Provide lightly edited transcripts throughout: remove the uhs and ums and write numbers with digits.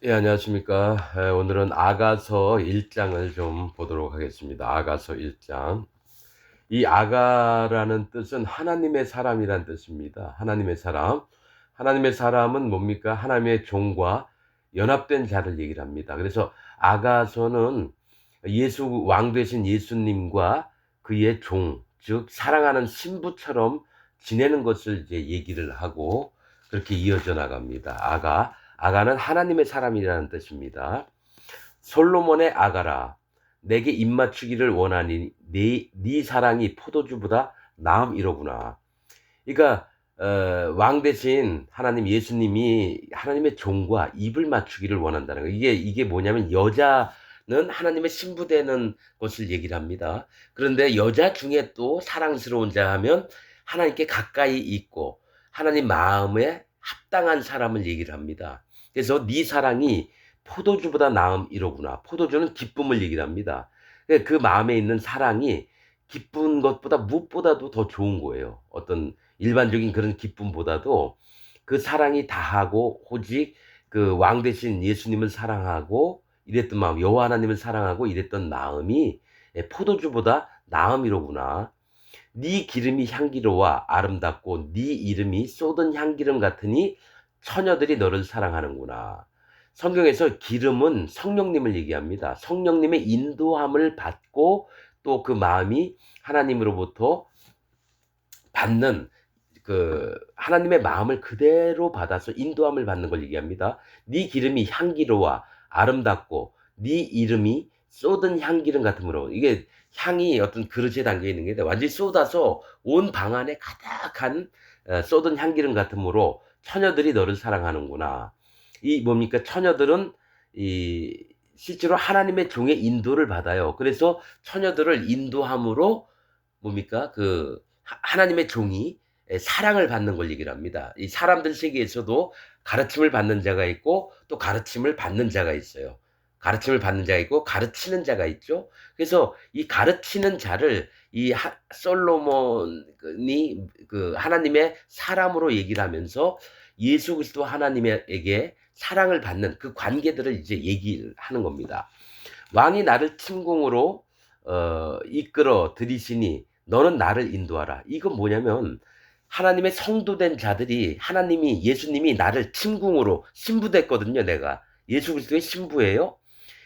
예, 안녕하십니까. 오늘은 아가서 1장을 좀 보도록 하겠습니다. 아가서 1장. 이 아가라는 뜻은 하나님의 사람이란 뜻입니다. 하나님의 사람. 하나님의 사람은 뭡니까? 하나님의 종과 연합된 자를 얘기를 합니다. 그래서 아가서는 왕 되신 예수님과 그의 종, 즉 사랑하는 신부처럼 지내는 것을 이제 얘기를 하고 그렇게 이어져 나갑니다. 아가는 하나님의 사람이라는 뜻입니다. 솔로몬의 아가라, 내게 입맞추기를 원하니 네 사랑이 포도주보다 나음이로구나. 그러니까 왕 대신 하나님 예수님이 하나님의 종과 입을 맞추기를 원한다는 거예요. 이게 뭐냐면 여자는 하나님의 신부되는 것을 얘기를 합니다. 그런데 여자 중에 또 사랑스러운 자 하면 하나님께 가까이 있고 하나님 마음에 합당한 사람을 얘기를 합니다. 그래서 네 사랑이 포도주보다 나음이로구나. 포도주는 기쁨을 얘기를 합니다. 그 마음에 있는 사랑이 기쁜 것보다 무엇보다도 더 좋은 거예요. 어떤 일반적인 그런 기쁨보다도 그 사랑이 다하고 오직 그 왕 대신 예수님을 사랑하고 이랬던 마음, 여호와 하나님을 사랑하고 이랬던 마음이 포도주보다 나음이로구나. 네 기름이 향기로워 아름답고 네 이름이 쏟은 향기름 같으니 처녀들이 너를 사랑하는구나. 성경에서 기름은 성령님을 얘기합니다. 성령님의 인도함을 받고 또 그 마음이 하나님으로부터 받는 그 하나님의 마음을 그대로 받아서 인도함을 받는 걸 얘기합니다. 네 기름이 향기로워 아름답고 네 이름이 쏟은 향기름 같으므로 이게 향이 어떤 그릇에 담겨 있는 게 아니라 완전히 쏟아서 온 방 안에 가득한 쏟은 향기름 같으므로 처녀들이 너를 사랑하는구나. 이 뭡니까? 처녀들은 이 실제로 하나님의 종의 인도를 받아요. 그래서 처녀들을 인도함으로 뭡니까? 그 하나님의 종이 사랑을 받는 걸 얘기를 합니다. 이 사람들 세계에서도 가르침을 받는 자가 있고 또 가르침을 받는 자가 있어요. 가르침을 받는 자가 있고 가르치는 자가 있죠. 그래서 이 가르치는 자를 솔로몬이 그 하나님의 사람으로 얘기를 하면서 예수 그리스도 하나님에게 사랑을 받는 그 관계들을 이제 얘기를 하는 겁니다. 왕이 나를 침공으로 이끌어 들이시니 너는 나를 인도하라. 이건 뭐냐면 하나님의 성도된 자들이 예수님이 나를 침공으로 신부됐거든요. 내가 예수 그리스도의 신부예요.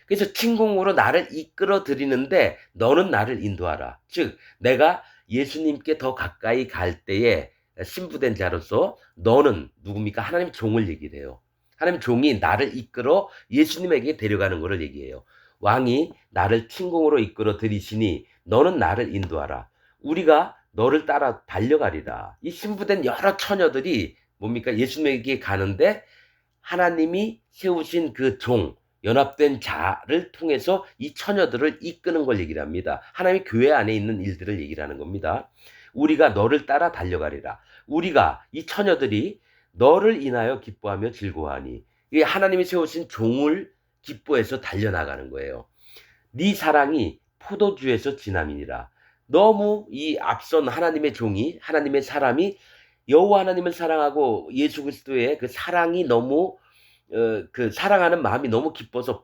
그래서 침공으로 나를 이끌어 드리는데 너는 나를 인도하라. 즉 내가 예수님께 더 가까이 갈 때에 신부된 자로서 너는 누굽니까? 하나님 종을 얘기를 해요. 하나님 종이 나를 이끌어 예수님에게 데려가는 것을 얘기해요. 왕이 나를 침공으로 이끌어 들이시니 너는 나를 인도하라. 우리가 너를 따라 달려가리라. 이 신부된 여러 처녀들이 뭡니까? 예수님에게 가는데 하나님이 세우신 그 종, 연합된 자를 통해서 이 처녀들을 이끄는 걸 얘기를 합니다. 하나님의 교회 안에 있는 일들을 얘기를 하는 겁니다. 우리가 너를 따라 달려가리라. 우리가 이 처녀들이 너를 인하여 기뻐하며 즐거워하니 이 하나님이 세우신 종을 기뻐해서 달려나가는 거예요. 네 사랑이 포도주에서 진함이니라. 너무 이 앞선 하나님의 종이 하나님의 사람이 여호와 하나님을 사랑하고 예수 그리스도의 그 사랑이 너무 그 사랑하는 마음이 너무 기뻐서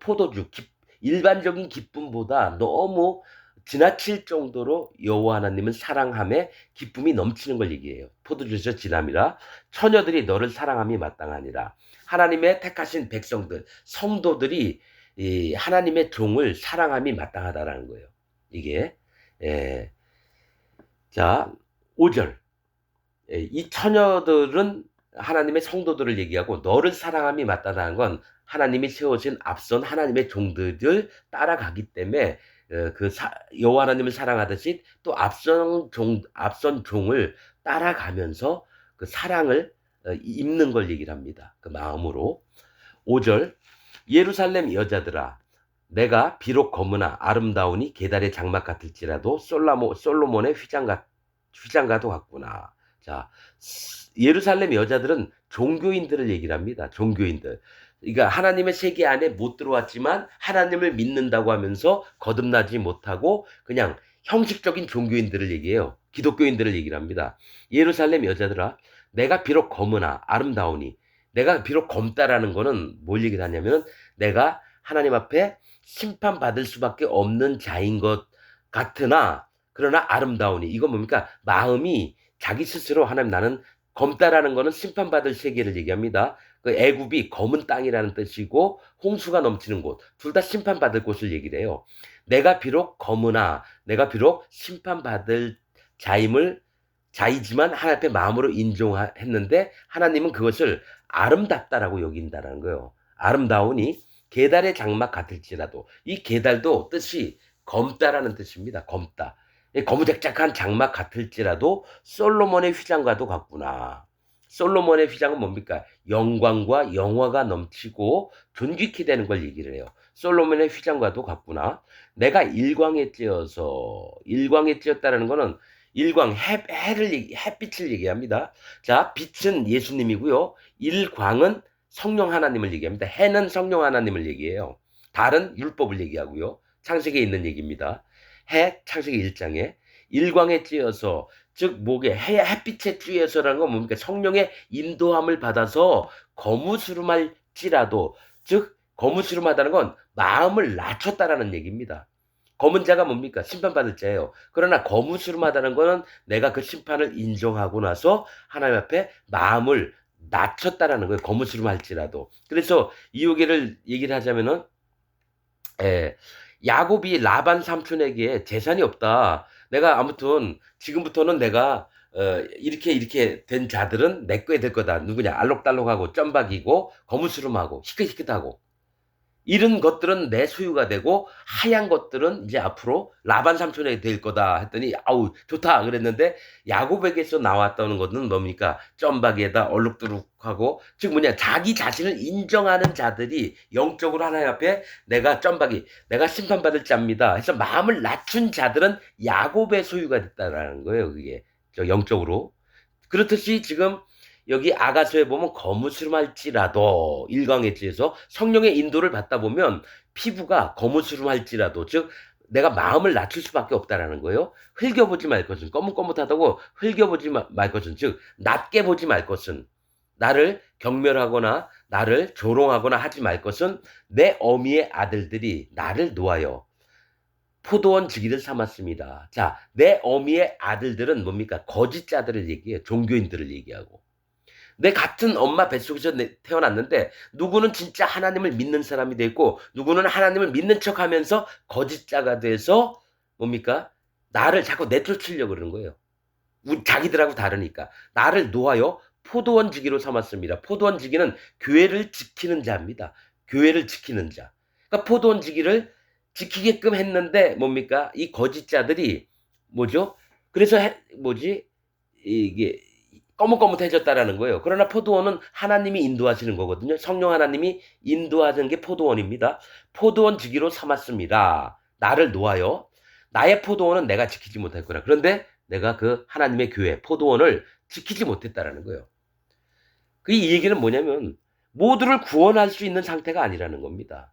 일반적인 기쁨보다 너무 지나칠 정도로 여호와 하나님을 사랑함에 기쁨이 넘치는 걸 얘기해요. 포도주에서 진함이라 처녀들이 너를 사랑함이 마땅하니라. 하나님의 택하신 백성들, 성도들이 이 하나님의 종을 사랑함이 마땅하다라는 거예요. 이게 예. 자, 5절. 이 처녀들은 하나님의 성도들을 얘기하고 너를 사랑함이 마땅하다는 건 하나님이 세우신 앞선 하나님의 종들을 따라가기 때문에 여호와 하나님을 사랑하듯이 또 앞선 종을 따라가면서 그 사랑을 입는 걸 얘기를 합니다. 그 마음으로. 5절 예루살렘 여자들아 내가 비록 검으나 아름다우니 계달의 장막 같을지라도 솔로몬의 휘장과도 같구나. 자, 예루살렘 여자들은 종교인들을 얘기를 합니다. 종교인들. 그러니까 하나님의 세계 안에 못 들어왔지만 하나님을 믿는다고 하면서 거듭나지 못하고 그냥 형식적인 종교인들을 얘기해요. 기독교인들을 얘기를 합니다. 예루살렘 여자들아, 내가 비록 검으나 아름다우니 내가 비록 검다라는 거는 뭘 얘기를 하냐면 내가 하나님 앞에 심판받을 수밖에 없는 자인 것 같으나 그러나 아름다우니 이건 뭡니까? 마음이 자기 스스로 하나님 나는 검다라는 거는 심판받을 세계를 얘기합니다. 그 애굽이 검은 땅이라는 뜻이고 홍수가 넘치는 곳, 둘 다 심판받을 곳을 얘기를 해요. 내가 비록 검으나 내가 비록 심판받을 자이지만 하나님 앞에 마음으로 인정했는데 하나님은 그것을 아름답다라고 여긴다라는 거예요. 아름다우니 게달의 장막 같을지라도 이 게달도 뜻이 검다라는 뜻입니다. 검다. 거무작작한 장막 같을지라도 솔로몬의 휘장과도 같구나. 솔로몬의 휘장은 뭡니까? 영광과 영화가 넘치고 존귀케 되는 걸 얘기를 해요. 솔로몬의 휘장과도 같구나. 내가 일광에 찌었다라는 거는 일광, 햇빛을 얘기합니다. 자, 빛은 예수님이고요. 일광은 성령 하나님을 얘기합니다. 해는 성령 하나님을 얘기해요. 달은 율법을 얘기하고요. 창세기에 있는 얘기입니다. 해, 창세기 1장에 일광에 찌어서 즉 목에 햇빛에 찌어서라는 건 뭡니까? 성령의 인도함을 받아서 거무스름할지라도 즉 거무스름하다는 건 마음을 낮췄다라는 얘기입니다. 검은 자가 뭡니까? 심판받을 자예요. 그러나 거무스름하다는 거는 내가 그 심판을 인정하고 나서 하나님 앞에 마음을 낮췄다라는 거예요. 거무스름할지라도. 그래서 이유기를 얘기를 하자면은 야곱이 라반 삼촌에게 재산이 없다. 내가 아무튼 지금부터는 내가 이렇게 된 자들은 내 거에 될 거다. 누구냐? 알록달록하고 점박이고 거무스름하고 희끗희끗하고 이런 것들은 내 소유가 되고 하얀 것들은 이제 앞으로 라반 삼촌에게 될 거다 했더니 아우 좋다 그랬는데 야곱에게서 나왔다는 것은 뭡니까? 점박이에다 얼룩덜룩하고 즉 뭐냐 자기 자신을 인정하는 자들이 영적으로 하나님 앞에 내가 점박이 내가 심판받을 자입니다 해서 마음을 낮춘 자들은 야곱의 소유가 됐다라는 거예요. 그게 영적으로 그렇듯이 지금 여기 아가서에 보면 거무스름할지라도 일광에 찌어서 성령의 인도를 받다 보면 피부가 거무스름할지라도 즉 내가 마음을 낮출 수밖에 없다라는 거예요. 흘겨보지 말 것은 거뭇거뭇하다고 흘겨보지 말 것은 즉 낮게 보지 말 것은 나를 경멸하거나 나를 조롱하거나 하지 말 것은 내 어미의 아들들이 나를 놓아요. 포도원 지기를 삼았습니다. 자, 내 어미의 아들들은 뭡니까? 거짓자들을 얘기해요. 종교인들을 얘기하고. 내 같은 엄마 뱃속에서 태어났는데 누구는 진짜 하나님을 믿는 사람이 되고 누구는 하나님을 믿는 척하면서 거짓자가 돼서 뭡니까? 나를 자꾸 내쫓으려고 그러는 거예요. 자기들하고 다르니까. 나를 놓아요 포도원 지기로 삼았습니다. 포도원 지기는 교회를 지키는 자입니다. 교회를 지키는 자. 그러니까 포도원 지기를 지키게끔 했는데 뭡니까? 이 거짓자들이 뭐죠? 그래서 이게 거뭇거뭇해졌다라는 거예요. 그러나 포도원은 하나님이 인도하시는 거거든요. 성령 하나님이 인도하는 게 포도원입니다. 포도원 지기로 삼았습니다. 나를 놓아요. 나의 포도원은 내가 지키지 못할 거라. 그런데 내가 그 하나님의 교회, 포도원을 지키지 못했다라는 거예요. 이 얘기는 뭐냐면 모두를 구원할 수 있는 상태가 아니라는 겁니다.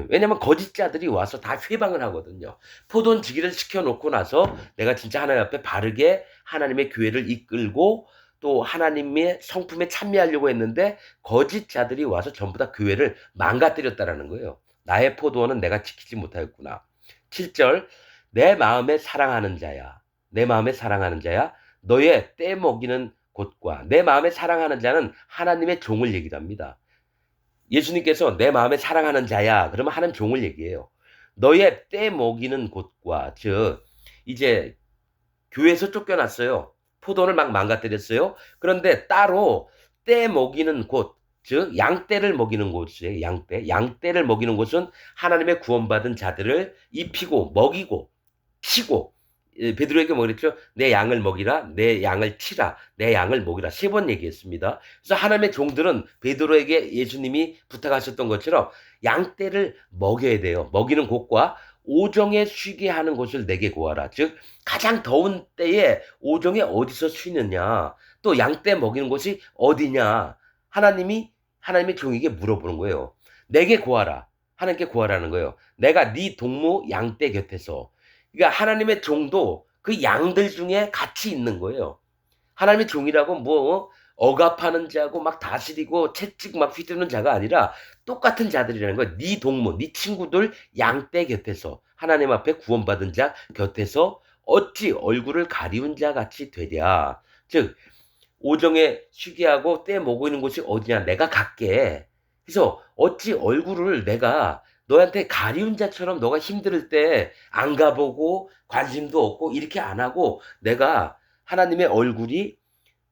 왜냐면 거짓자들이 와서 다 회방을 하거든요. 포돈지기를 시켜놓고 나서 내가 진짜 하나님 앞에 바르게 하나님의 교회를 이끌고 또 하나님의 성품에 참여하려고 했는데 거짓자들이 와서 전부 다 교회를 망가뜨렸다라는 거예요. 나의 포도원은 내가 지키지 못하였구나. 7절 내 마음에 사랑하는 자야. 내 마음에 사랑하는 자야. 너의 떼 먹이는 곳과 내 마음에 사랑하는 자는 하나님의 종을 얘기합니다. 예수님께서 내 마음에 사랑하는 자야. 그러면 하는 종을 얘기해요. 너의 떼 먹이는 곳과 즉 이제 교회에서 쫓겨났어요. 포도를 막 망가뜨렸어요. 그런데 따로 떼 먹이는 곳, 즉 양떼를 먹이는 곳이에요. 양떼를 먹이는 곳은 하나님의 구원받은 자들을 입히고 먹이고 치고 베드로에게 뭐 그랬죠? 내 양을 먹이라, 내 양을 치라, 내 양을 먹이라 3번 얘기했습니다. 그래서 하나님의 종들은 베드로에게 예수님이 부탁하셨던 것처럼 양떼를 먹여야 돼요. 먹이는 곳과 오정에 쉬게 하는 곳을 내게 구하라. 즉 가장 더운 때에 오정에 어디서 쉬느냐, 또 양떼 먹이는 곳이 어디냐, 하나님의 종에게 물어보는 거예요. 내게 구하라. 하나님께 구하라는 거예요. 내가 네 동무 양떼 곁에서. 그러니까 하나님의 종도 그 양들 중에 같이 있는 거예요. 하나님의 종이라고 억압하는 자고 막 다스리고 채찍 막 휘두르는 자가 아니라 똑같은 자들이라는 거야. 네 동무, 네 친구들 양떼 곁에서 하나님 앞에 구원받은 자 곁에서 어찌 얼굴을 가리운 자 같이 되랴. 즉 오정에 쉬게 하고 떼 먹이는 곳이 어디냐? 내가 갈게. 그래서 어찌 얼굴을 내가 너한테 가리운 자처럼 너가 힘들 때 안 가보고 관심도 없고 이렇게 안 하고 내가 하나님의 얼굴이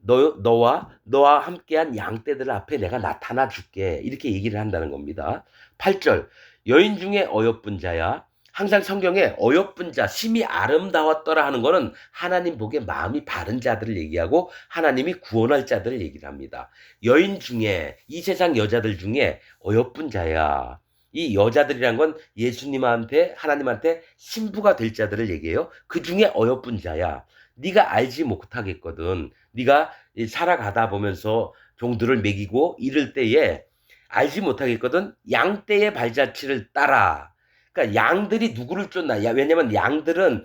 너와 함께한 양떼들 앞에 내가 나타나 줄게. 이렇게 얘기를 한다는 겁니다. 8절. 여인 중에 어여쁜 자야. 항상 성경에 어여쁜 자, 심히 아름다웠더라 하는 거는 하나님 보기에 마음이 바른 자들을 얘기하고 하나님이 구원할 자들을 얘기를 합니다. 여인 중에, 이 세상 여자들 중에 어여쁜 자야. 이 여자들이란 건 예수님한테, 하나님한테 신부가 될 자들을 얘기해요. 그 중에 어여쁜 자야. 네가 알지 못하겠거든. 네가 살아가다 보면서 종들을 먹이고 이럴 때에 알지 못하겠거든. 양떼의 발자취를 따라. 그러니까 양들이 누구를 쫓나? 왜냐면 양들은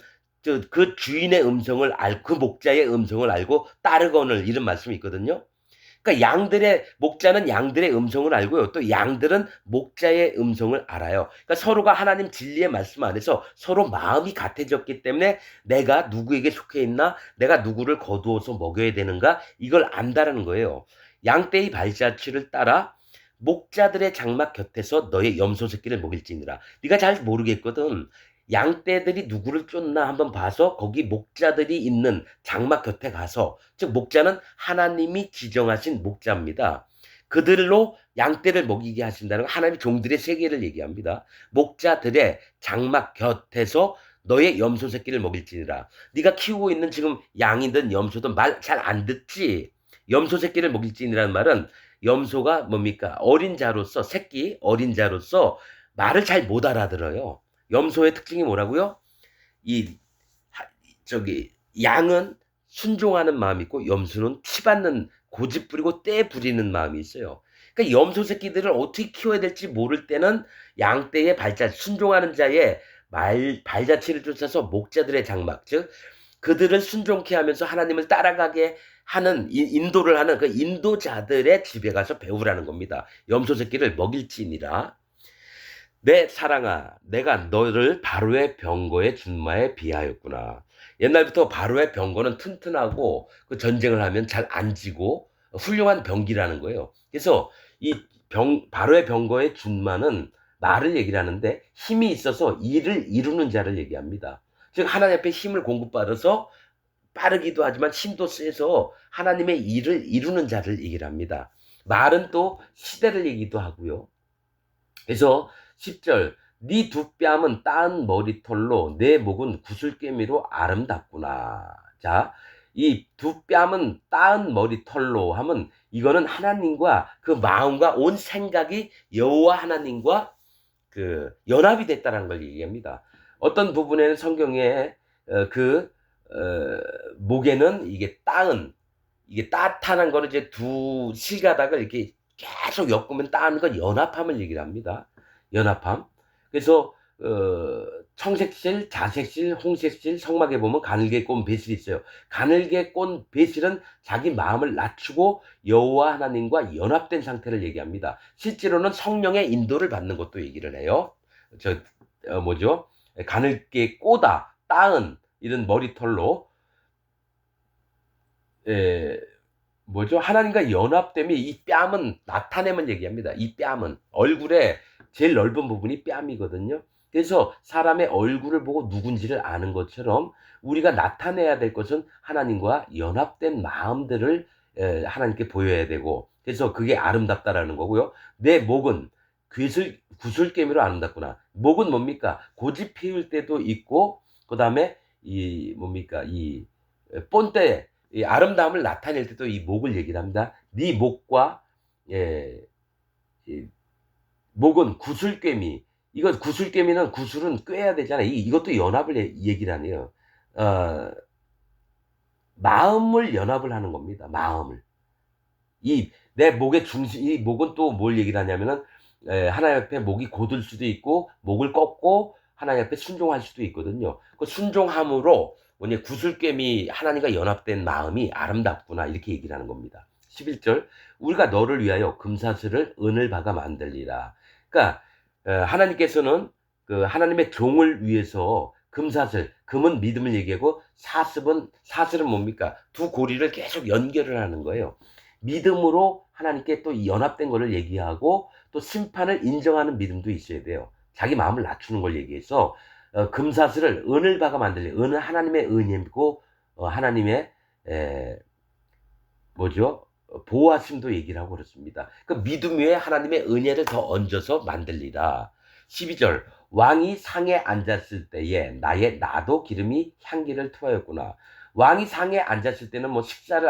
그 주인의 음성을 알고 그 목자의 음성을 알고 따르거늘 이런 말씀이 있거든요. 그러니까 양들의 목자는 양들의 음성을 알고요. 또 양들은 목자의 음성을 알아요. 그러니까 서로가 하나님 진리의 말씀 안에서 서로 마음이 같아졌기 때문에 내가 누구에게 속해 있나, 내가 누구를 거두어서 먹여야 되는가 이걸 안다라는 거예요. 양떼의 발자취를 따라 목자들의 장막 곁에서 너의 염소 새끼를 먹일지니라. 네가 잘 모르겠거든. 양떼들이 누구를 쫓나 한번 봐서 거기 목자들이 있는 장막 곁에 가서, 즉 목자는 하나님이 지정하신 목자입니다. 그들로 양떼를 먹이게 하신다는 거, 하나님의 종들의 세계를 얘기합니다. 목자들의 장막 곁에서 너의 염소 새끼를 먹일지니라. 네가 키우고 있는 지금 양이든 염소든 말 잘 안 듣지. 염소 새끼를 먹일지니라는 말은 염소가 뭡니까? 어린 자로서 새끼 어린 자로서 말을 잘 못 알아들어요. 염소의 특징이 뭐라고요? 이 저기 양은 순종하는 마음이 있고 염소는 치받는 고집 부리고 떼 부리는 마음이 있어요. 그러니까 염소 새끼들을 어떻게 키워야 될지 모를 때는 양떼의 발자 순종하는 자의 발자취를 쫓아서 목자들의 장막 즉 그들을 순종케 하면서 하나님을 따라가게 하는 인도를 하는 그 인도자들의 집에 가서 배우라는 겁니다. 염소 새끼를 먹일지니라. 내 사랑아, 내가 너를 바로의 병거의 준마에 비하였구나. 옛날부터 바로의 병거는 튼튼하고 그 전쟁을 하면 잘 안 지고 훌륭한 병기라는 거예요. 그래서 이 바로의 병거의 준마는 말을 얘기를 하는데 힘이 있어서 일을 이루는 자를 얘기합니다. 즉 하나님 앞에 힘을 공급받아서 빠르기도 하지만 힘도 세서 하나님의 일을 이루는 자를 얘기를 합니다. 말은 또 시대를 얘기도 하고요. 그래서 10절 네 두 뺨은 따은 머리털로 내 목은 구슬개미로 아름답구나. 자, 이 두 뺨은 따은 머리털로 하면 이거는 하나님과 그 마음과 온 생각이 여호와 하나님과 그 연합이 됐다는 걸 얘기합니다. 어떤 부분에는 성경에 목에는 이게 따은 이게 따뜻한 거는 이제 두 실가닥을 이렇게 계속 엮으면 따는 건 연합함을 얘기를 합니다. 연합함. 그래서 청색실, 자색실, 홍색실, 성막에 보면 가늘게 꼰 배실이 있어요. 가늘게 꼰 배실은 자기 마음을 낮추고 여호와 하나님과 연합된 상태를 얘기합니다. 실제로는 성령의 인도를 받는 것도 얘기를 해요. 뭐죠? 가늘게 꼬다, 따은 이런 머리털로 뭐죠? 하나님과 연합됨이 이 뺨은 나타내면 얘기합니다. 이 뺨은 얼굴에 제일 넓은 부분이 뺨이거든요. 그래서 사람의 얼굴을 보고 누군지를 아는 것처럼 우리가 나타내야 될 것은 하나님과 연합된 마음들을 하나님께 보여야 되고 그래서 그게 아름답다라는 거고요. 내 목은 구슬개미로 아름답구나. 목은 뭡니까? 고집 피울 때도 있고 그 다음에 이 뭡니까? 이 본때 이 아름다움을 나타낼 때도 이 목을 얘기를 합니다. 네 목과 예, 목은 구슬꿰미. 이거 구슬꿰미는 구슬은 꿰야 되잖아요. 이것도 연합을 얘기를 하네요. 마음을 연합을 하는 겁니다. 마음을. 이 내 목의 중심, 이 목은 또 뭘 얘기를 하냐면은 하나님 앞에 목이 곧을 수도 있고 목을 꺾고 하나님 앞에 순종할 수도 있거든요. 그 순종함으로 뭐냐 구슬꿰미 하나님과 연합된 마음이 아름답구나 이렇게 얘기를 하는 겁니다. 11절 우리가 너를 위하여 금사슬을 은을 박아 만들리라. 그러니까 하나님께서는 그 하나님의 종을 위해서 금사슬, 금은 믿음을 얘기하고 사슬은 뭡니까? 두 고리를 계속 연결을 하는 거예요. 믿음으로 하나님께 또 연합된 것을 얘기하고 또 심판을 인정하는 믿음도 있어야 돼요. 자기 마음을 낮추는 걸 얘기해서 금사슬을 은을 박아 만들리. 은은 하나님의 은이고 하나님의 보호하심도 얘기를 하고 그렇습니다. 그 믿음 위에 하나님의 은혜를 더 얹어서 만들리라. 12절 왕이 상에 앉았을 때에 나도 기름이 향기를 투하였구나. 왕이 상에 앉았을 때는 뭐 식사를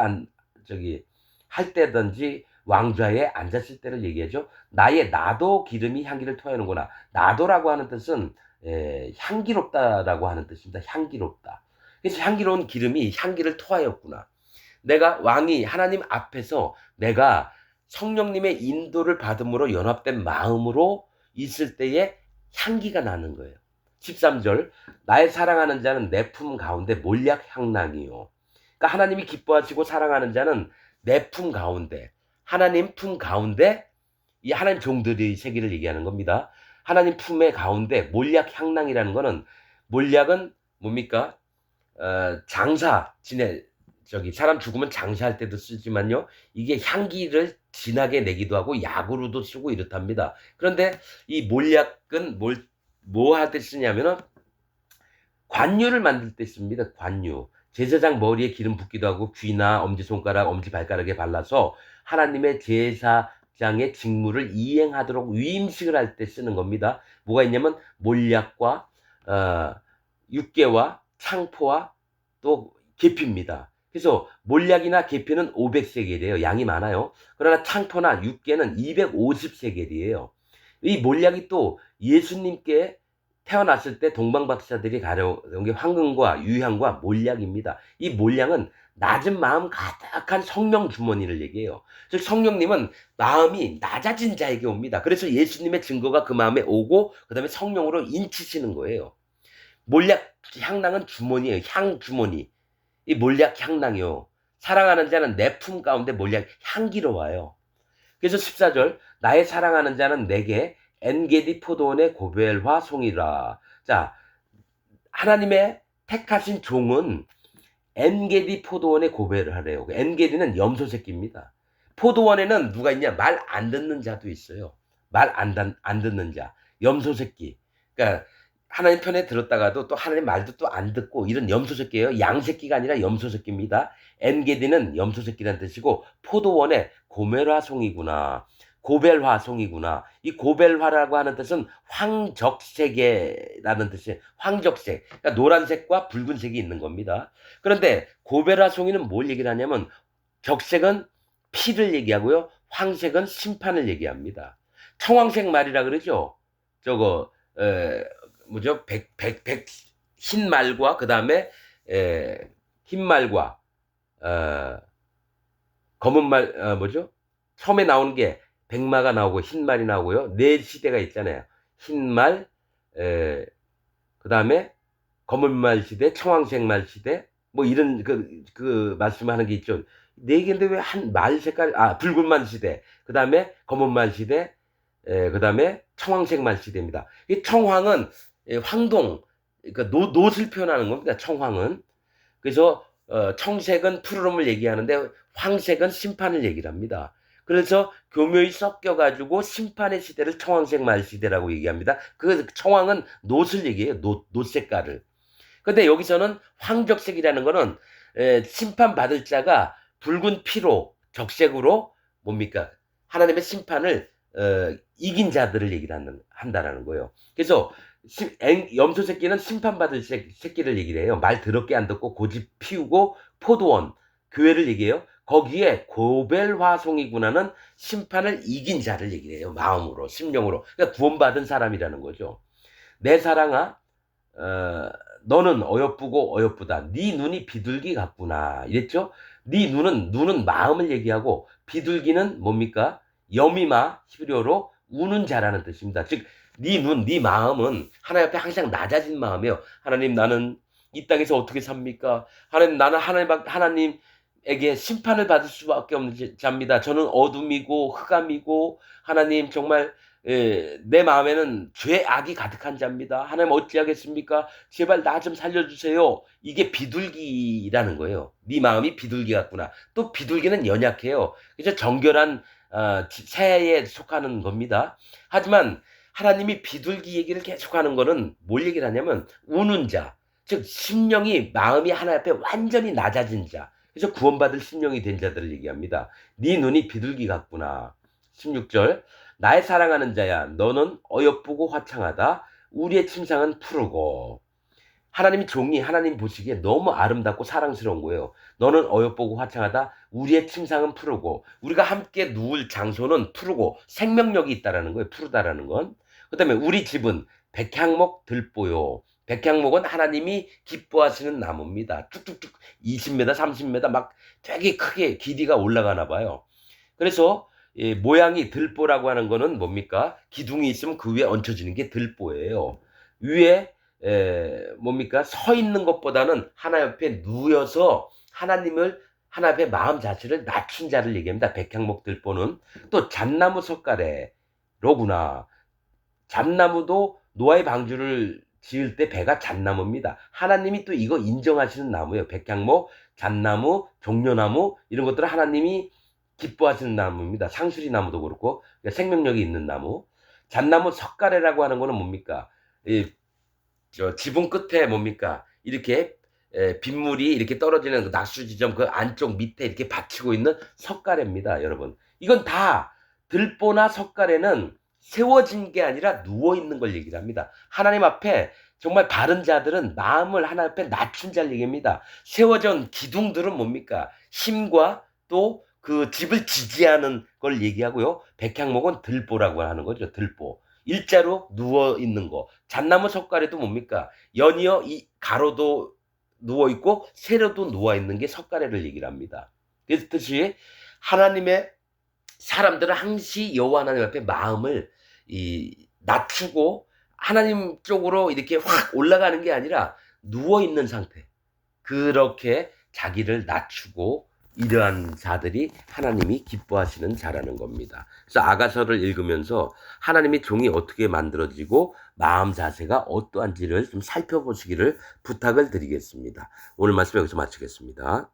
할 때든지 왕좌에 앉았을 때를 얘기하죠. 나도 기름이 향기를 투하하는구나. 나도라고 하는 뜻은 향기롭다라고 하는 뜻입니다. 향기롭다. 그래서 향기로운 기름이 향기를 토하였구나. 내가 왕이 하나님 앞에서 내가 성령님의 인도를 받음으로 연합된 마음으로 있을 때에 향기가 나는 거예요. 13절 나의 사랑하는 자는 내 품 가운데 몰약 향낭이요. 그러니까 하나님이 기뻐하시고 사랑하는 자는 내 품 가운데, 하나님 품 가운데, 이 하나님 종들의 세계를 얘기하는 겁니다. 하나님 품의 가운데 몰약 향낭이라는 거는, 몰약은 뭡니까? 사람 죽으면 장사할 때도 쓰지만요, 이게 향기를 진하게 내기도 하고 약으로도 쓰고 이렇답니다. 그런데 이 몰약은 뭐 할 때 쓰냐면은 관유를 만들 때 씁니다. 관유. 제사장 머리에 기름 붓기도 하고 귀나 엄지손가락, 엄지발가락에 발라서 하나님의 제사장의 직무를 이행하도록 위임식을 할 때 쓰는 겁니다. 뭐가 있냐면 몰약과 육개와 창포와 또 계피입니다. 그래서 몰약이나 계피는 500세겔이에요. 양이 많아요. 그러나 창포나 육개는 250세겔이에요. 이 몰약이 또 예수님께 태어났을 때 동방박사들이 가려온 게 황금과 유향과 몰약입니다. 이 몰약은 낮은 마음 가득한 성령 주머니를 얘기해요. 즉 성령님은 마음이 낮아진 자에게 옵니다. 그래서 예수님의 증거가 그 마음에 오고 그 다음에 성령으로 인치시는 거예요. 몰약 향낭은 주머니예요. 향 주머니. 이 몰약 향낭이요. 사랑하는 자는 내 품 가운데 몰약 향기로워요. 그래서 14절 나의 사랑하는 자는 내게 엔게디 포도원의 고벨화 송이라. 자, 하나님의 택하신 종은 엔게디 포도원의 고벨을 하래요. 엔게디는 염소 새끼입니다. 포도원에는 누가 있냐? 말 안 듣는 자도 있어요. 말 안 듣는 자. 염소 새끼. 그러니까 하나님 편에 들었다가도 또 하나님 말도 또 안 듣고 이런 염소 새끼예요. 양 새끼가 아니라 염소 새끼입니다. 엔게디는 염소 새끼라는 뜻이고 포도원의 고멜화송이구나. 고벨화송이구나. 이 고벨화라고 하는 뜻은 황적색이라는 뜻이에요. 황적색. 그러니까 노란색과 붉은색이 있는 겁니다. 그런데 고벨화송이는 뭘 얘기를 하냐면 적색은 피를 얘기하고요. 황색은 심판을 얘기합니다. 청황색 말이라 그러죠. 흰 말과 그 다음에 흰 말과 검은 말 처음에 나오는 게 백마가 나오고 흰 말이 나오고요. 네 시대가 있잖아요. 흰 말, 그 다음에 검은 말 시대, 청황색 말 시대, 뭐 이런 그 말씀하는 게 있죠. 네 개인데 왜 한 말 색깔, 붉은 말 시대, 그 다음에 검은 말 시대, 그 다음에 청황색 말 시대입니다. 이 청황은 황동, 그러니까 노을 표현하는 겁니다. 청황은. 그래서 청색은 푸르름을 얘기하는데 황색은 심판을 얘기를 합니다. 그래서 교묘히 섞여가지고 심판의 시대를 청황색 말 시대라고 얘기합니다. 그 청황은 노을 얘기해요. 노 색깔을. 근데 여기서는 황적색이라는 거는 심판받을 자가 붉은 피로 적색으로 뭡니까? 하나님의 심판을 이긴 자들을 얘기를 한다라는 거예요. 그래서 염소 새끼는 심판받을 새끼를 얘기를 해요. 말 더럽게 안 듣고 고집 피우고 포도원, 교회를 얘기해요. 거기에 고벨화송이구나는 심판을 이긴 자를 얘기를 해요. 마음으로, 심령으로. 그러니까 구원받은 사람이라는 거죠. 내 사랑아, 너는 어여쁘고 어여쁘다. 네 눈이 비둘기 같구나. 이랬죠? 네 눈은 마음을 얘기하고 비둘기는 뭡니까? 여미마 히브리어로 우는 자라는 뜻입니다. 즉 네 눈, 네 마음은 하나님 앞에 항상 낮아진 마음이에요. 하나님 나는 이 땅에서 어떻게 삽니까? 하나님 나는 하나님 하나님에게 심판을 받을 수밖에 없는 자입니다. 저는 어둠이고 흑암이고 하나님 정말 내 마음에는 죄악이 가득한 자입니다. 하나님 어찌하겠습니까? 제발 나 좀 살려주세요. 이게 비둘기라는 거예요. 네 마음이 비둘기 같구나. 또 비둘기는 연약해요. 그래서 정결한 새에 속하는 겁니다. 하지만 하나님이 비둘기 얘기를 계속하는 거는 뭘 얘기를 하냐면 우는 자, 즉 심령이 마음이 하나님 앞에 완전히 낮아진 자, 그래서 구원받을 심령이 된 자들을 얘기합니다. 네 눈이 비둘기 같구나. 16절 나의 사랑하는 자야 너는 어여쁘고 화창하다. 우리의 침상은 푸르고. 하나님이 종이 하나님 보시기에 너무 아름답고 사랑스러운 거예요. 너는 어여쁘고 화창하다. 우리의 침상은 푸르고. 우리가 함께 누울 장소는 푸르고 생명력이 있다라는 거예요. 푸르다라는 건. 그다음에 우리 집은 백향목 들보요. 백향목은 하나님이 기뻐하시는 나무입니다. 쭉쭉쭉 20m, 30m 막 되게 크게 길이가 올라가나 봐요. 그래서 모양이 들보라고 하는 거는 뭡니까? 기둥이 있으면 그 위에 얹혀지는 게 들보예요. 위에 뭡니까? 서 있는 것보다는 하나 옆에 누워서 하나 옆에 마음 자체를 낮춘 자를 얘기합니다. 백향목 들보는. 또 잣나무 석가래로구나. 잣나무도 노아의 방주를 지을 때 배가 잣나무입니다. 하나님이 또 이거 인정하시는 나무예요. 백향목, 잣나무, 종려나무 이런 것들은 하나님이 기뻐하시는 나무입니다. 상수리 나무도 그렇고 그러니까 생명력이 있는 나무. 잣나무 석가래라고 하는 거는 뭡니까? 지붕 끝에 뭡니까? 이렇게 빗물이 이렇게 떨어지는 그 낙수 지점 그 안쪽 밑에 이렇게 받치고 있는 석가래입니다, 여러분. 이건 다 들보나 석가래는 세워진 게 아니라 누워 있는 걸 얘기를 합니다. 하나님 앞에 정말 바른 자들은 마음을 하나님 앞에 낮춘 자를 얘기합니다. 세워져 온 기둥들은 뭡니까? 힘과 또 그 집을 지지하는 걸 얘기하고요. 백향목은 들보라고 하는 거죠. 들보. 일자로 누워 있는 거. 잣나무 석가래도 뭡니까? 연이어 이 가로도 누워 있고 세로도 누워 있는 게 석가래를 얘기를 합니다. 그렇듯이 하나님의 사람들은 항시 여호와 하나님 앞에 마음을 낮추고 하나님 쪽으로 이렇게 확 올라가는 게 아니라 누워 있는 상태. 그렇게 자기를 낮추고 이러한 자들이 하나님이 기뻐하시는 자라는 겁니다. 그래서 아가서를 읽으면서 하나님의 종이 어떻게 만들어지고 마음 자세가 어떠한지를 좀 살펴보시기를 부탁을 드리겠습니다. 오늘 말씀 여기서 마치겠습니다.